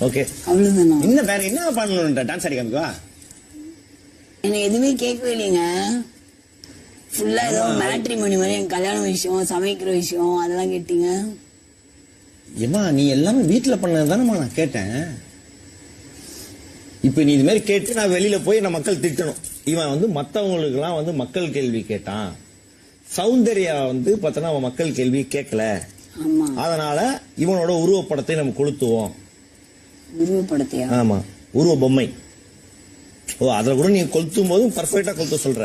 Okay அவ்வளவுதானா? இன்னும் வேற என்ன பண்ணணும்ன்ற டான்ஸ் ஆடி காமிக்கவா? எனக்கு எதுவுமே கேட்கவே இல்லைங்க. ஃபுல்லா ஏதோ மேட்ரிமோனி மாதிரி என் கல்யாண விஷயம், சமைக்கிற விஷயம் அதெல்லாம் கேட்டீங்க. ஏமா நீ எல்லாமே வீட்டுல பண்ணதுதானமா நான் கேட்டேன். இப்ப நீ இது மாதிரி கேட்டு நான் வெளியில போய் நான் மக்கள் திட்டணும். இவன் வந்து மத்தவங்களுக்கு எல்லாம் வந்து மக்கள் கேள்வி கேட்டான். சௌந்தர்யா வந்து பார்த்தனா அவன் மக்கள் கேள்வி கேட்கல. ஆமா. அதனால இவனோட உருவப்படத்தை நம்ம கொளுத்துவோம். உருவப்படத்தையா? ஆமா, உருவ பொம்மை. ஓ, அதுல கூட நீ கொளுத்தும் போதும் பர்ஃபெக்டா கொளுத்த சொல்ற.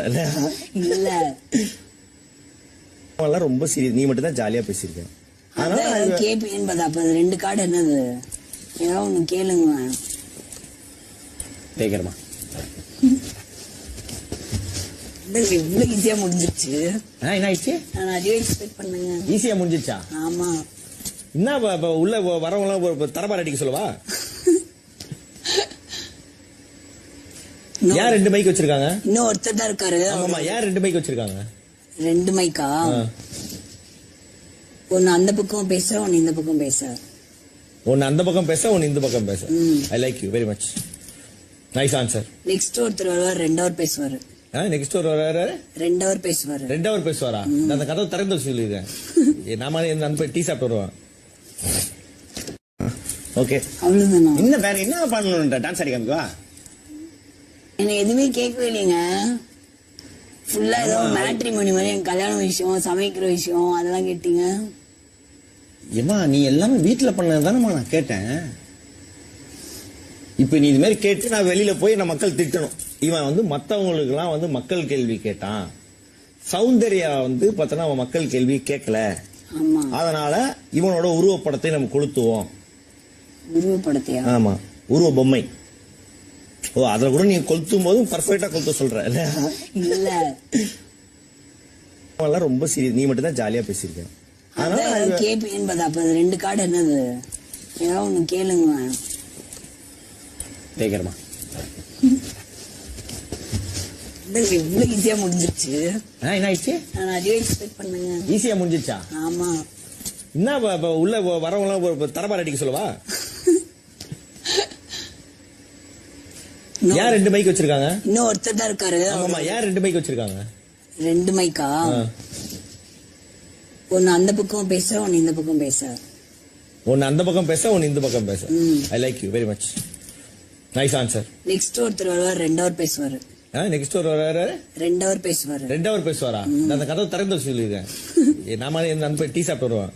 இல்ல ரொம்ப சீரியஸ், நீ மட்டும் தான் ஜாலியா பேசிருக்க. அதனால கேப்பேன்னு பார்த்தா அப்ப 2 கார்டு என்னது ஏதாவது ஒண்ணு கேளுங்க. கேக்குறமா? இவ்வளவு ஈஸியா முடிஞ்சிருச்சு. என்ன ஆயிடுச்சு? நான் அதுவே எக்ஸ்பெக்ட் பண்ணுங்க. ஈஸியா முடிஞ்சிருச்சா? ஆமா. என்ன உள்ள வரவங்க தரபார் அடிக்க சொல்லவா? யார் 2 மைக் வச்சிருக்காங்க? இன்னும் ஒருத்தர் தான் இருக்காரு. ஆமா, யார் 2 மைக் வச்சிருக்காங்க? 2 மைக்கா? ஒன்னு அந்த பக்கம் பேச, ஒன்னு இந்த பக்கம் பேச. ஒன்னு அந்த பக்கம் பேச, ஒன்னு இந்த பக்கம் பேச. I like you very much. Nice answer. Next ஒருத்தர் வருவார், 2 ஹவர் பேசுவாரு. நெக்ஸ்ட் ஒரு 2 ஹவர் பேசுவாரு. 2 ஹவர் பேசுவாரா? நான் அந்த கதை திறந்து சொல்லிடுறேன். நாம அந்த டீ சாப்பிட்டு வருவான். ஓகே அவ்வளவுதானா? இன்னும் வேற என்ன பண்ணணும்ன்ற டான்ஸ் ஆடி காமிக்கவா? எனக்கு எதுவுமே கேட்கவே இல்லைங்க. ஃபுல்லா ஏதோ மேட்ரிமோனி மாதிரி என் கல்யாண விஷயம், சமைக்கிற விஷயம் அதெல்லாம் கேட்டீங்க. ஏமா நீ எல்லாமே வீட்டுல பண்ணதுதானமா நான் கேட்டேன். இப்ப நீ இது மாதிரி கேட்டு நான் வெளியில போய் நான் மக்கள் திட்டணும். இவன் வந்து மத்தவங்களுக்கு எல்லாம் வந்து மக்கள் கேள்வி கேட்டான். சௌந்தர்யா வந்து பார்த்தனா அவன் மக்கள் கேள்வி கேட்கல. ஆமா. அதனால இவனோட உருவப்படத்தை நம்ம கொளுத்துவோம். உருவப்படத்தையா? ஆமா, உருவ பொம்மை. ஓ, அதுல கூட நீ கொளுத்தும் போதும் பர்ஃபெக்டா கொளுத்த சொல்ற. இல்ல ரொம்ப சீரியஸ், நீ மட்டும் தான் ஜாலியா பேசிருக்க. அதனால கேப்பேன்னு பார்த்தா அப்ப 2 கார்டு என்னது ஏதாவது ஒண்ணு கேளுங்க. கேக்குறமா? இவ்வளவு ஈஸியா முடிஞ்சிருச்சு. என்ன ஆயிடுச்சு? நான் அதுவே எக்ஸ்பெக்ட் பண்ணுங்க. ஈஸியா முடிஞ்சிருச்சா? ஆமா. என்ன உள்ள வரவங்க தரபார் அடிக்க சொல்லவா? யார் 2 மைக் வச்சிருக்காங்க? இன்னும் ஒருத்தர் தான் இருக்காரு. ஆமா, யார் 2 மைக் வச்சிருக்காங்க? 2 மைக்கா? ஒன்னு அந்த பக்கம் பேச, ஒன்னு இந்த பக்கம் பேச. ஒன்னு அந்த பக்கம் பேச, ஒன்னு இந்த பக்கம் பேச. I like you very much. Nice answer. Next ஒருத்தர் வருவார், 2 ஹவர் பேசுவாரு. நெக்ஸ்ட் ஒரு 2 ஹவர் பேசுவாரு. 2 ஹவர் பேசுவாரா? நான் அந்த கதை திறந்து சொல்லிடுறேன். நாம அந்த டீ சாப்பிட்டு வருவான்.